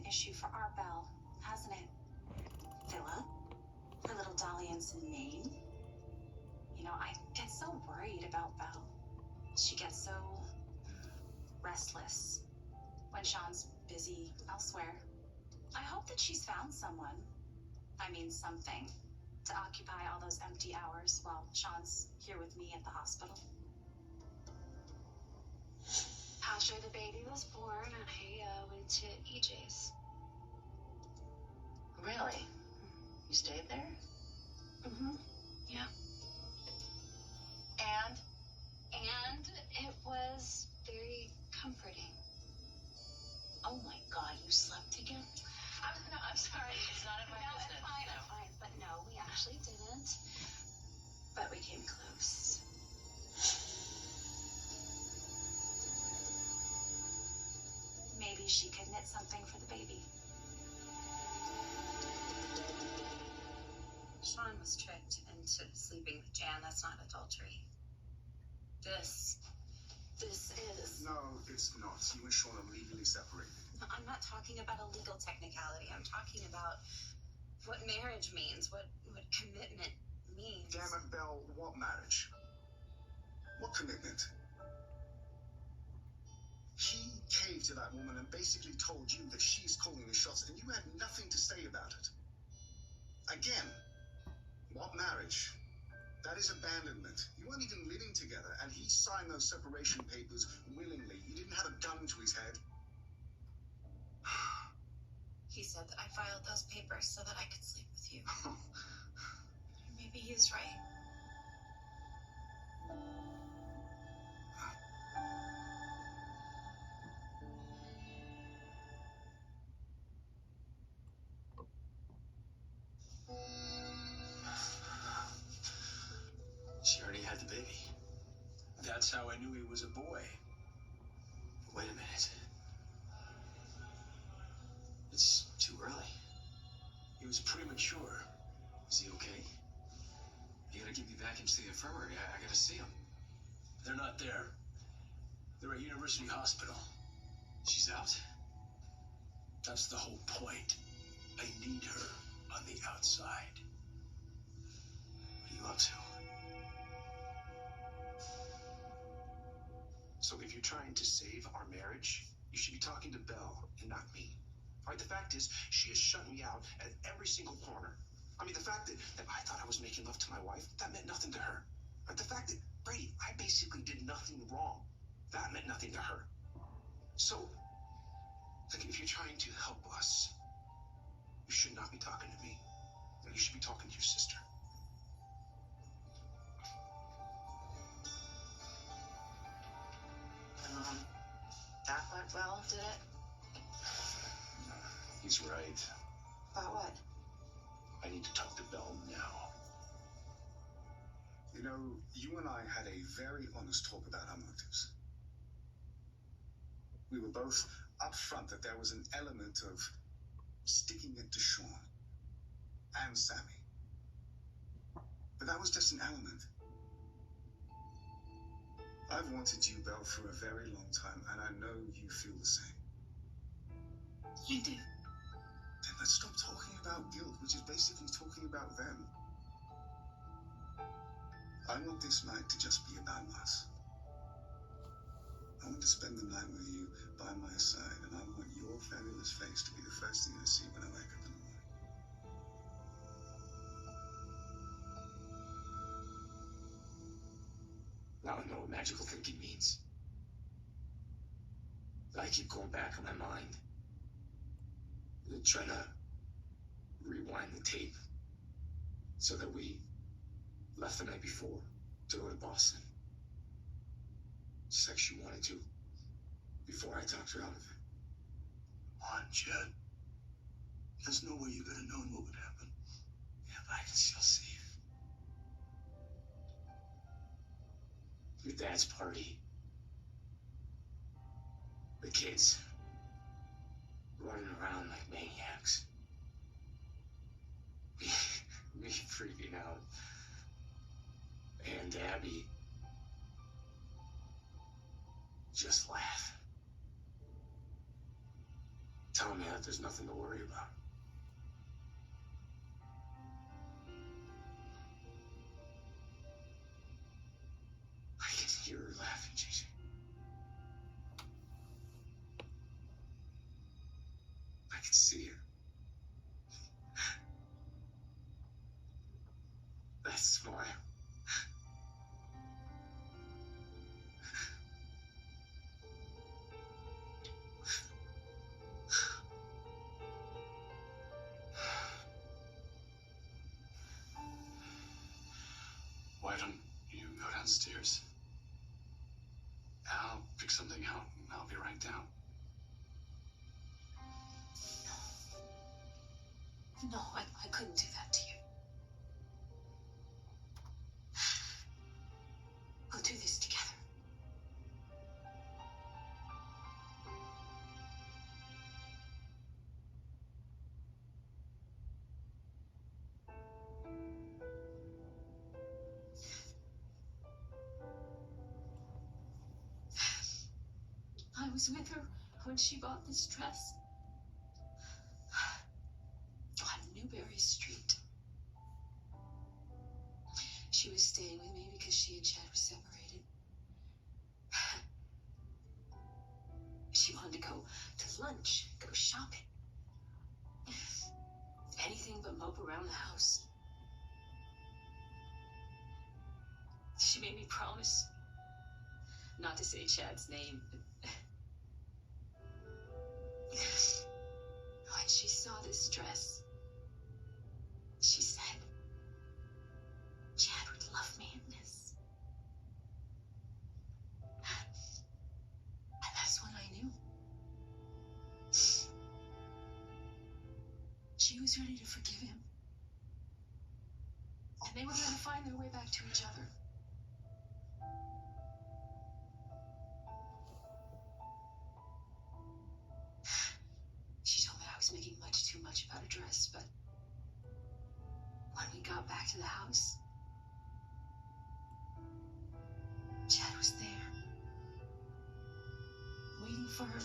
issue for our Belle, hasn't it? Villa? Her little dalliance in Maine? You know, I get so worried about Belle. She gets so restless when Sean's busy elsewhere. I hope that she's found someone. I mean, something to occupy all those empty hours while Sean's here with me at the hospital. After the baby was born, I went to EJ's. Really? You stayed there? Mm-hmm. Yeah. And? And it was very comforting. Oh my God, you slept together? I'm sorry. It's not in my No, business. it's fine, No. it's fine. But no, we actually didn't. But we came close. Maybe she could knit something for the baby. Sean was tricked into sleeping with Jan. That's not adultery. This is. No, it's not. You and Sean are legally separated. I'm not talking about a legal technicality. I'm talking about what marriage means, what commitment means. Damn it, Belle, what marriage? What commitment? He caved to that woman and basically told you that she's calling the shots, and you had nothing to say about it. Again, what marriage? That is abandonment. You weren't even living together, and he signed those separation papers willingly. You didn't have a gun to his head. He said that I filed those papers so that I could sleep with you. Maybe he's right. She already had the baby. That's how I knew he was a boy. Wait a minute. It's too early. He was premature. Is he okay? You gotta get me back into the infirmary. I gotta see him. They're not there. They're at University Hospital. She's out? That's the whole point. I need her on the outside. What are you up to? So if you're trying to save our marriage, you should be talking to Belle and not me. All right, the fact is, she has shut me out at every single corner. I mean, the fact that I thought I was making love to my wife, that meant nothing to her. Right? The fact that, Brady, I basically did nothing wrong, that meant nothing to her. So, like, if you're trying to help us, you should not be talking to me. You should be talking to your sister. That went well, did it? He's right. About what? I need to talk to Belle now. You know, you and I had a very honest talk about our motives. We were both upfront that there was an element of sticking it to Sean and Sammy. But that was just an element. I've wanted you, Belle, for a very long time, and I know you feel the same. You do. Then let's stop talking about guilt, which is basically talking about them. I want this night to just be about us. I want to spend the night with you by my side, and I want your fabulous face to be the first thing I see when I wake up in the morning. Now I know what magical thinking means. I keep going back on my mind. Trying to rewind the tape so that we left the night before to go to Boston. Just like she wanted to before I talked her out of it. Come on, Jed. There's no way you could have known what would happen. Yeah, but I can still see it. Your dad's party. The kids running around like maniacs. Me freaking out. And Abby just laugh. telling me that there's nothing to worry about. I can hear her laughing, Gigi. I can see her. That smile. Why don't you go downstairs? I'll pick something out and I'll be right down. No, I couldn't do that to you. We'll do this together. I was with her when she bought this dress on Newberry Street. She was staying with me because she and Chad were separated. She wanted to go to lunch, go shopping. Anything but mope around the house. She made me promise not to say Chad's name. When she saw this dress, she said, Chad would love me in this. And that's when I knew. She was ready to forgive him. And they were going to find their way back to each other. She told me I was making much too much about a dress, but when we got back to the house, Chad was there, waiting for her.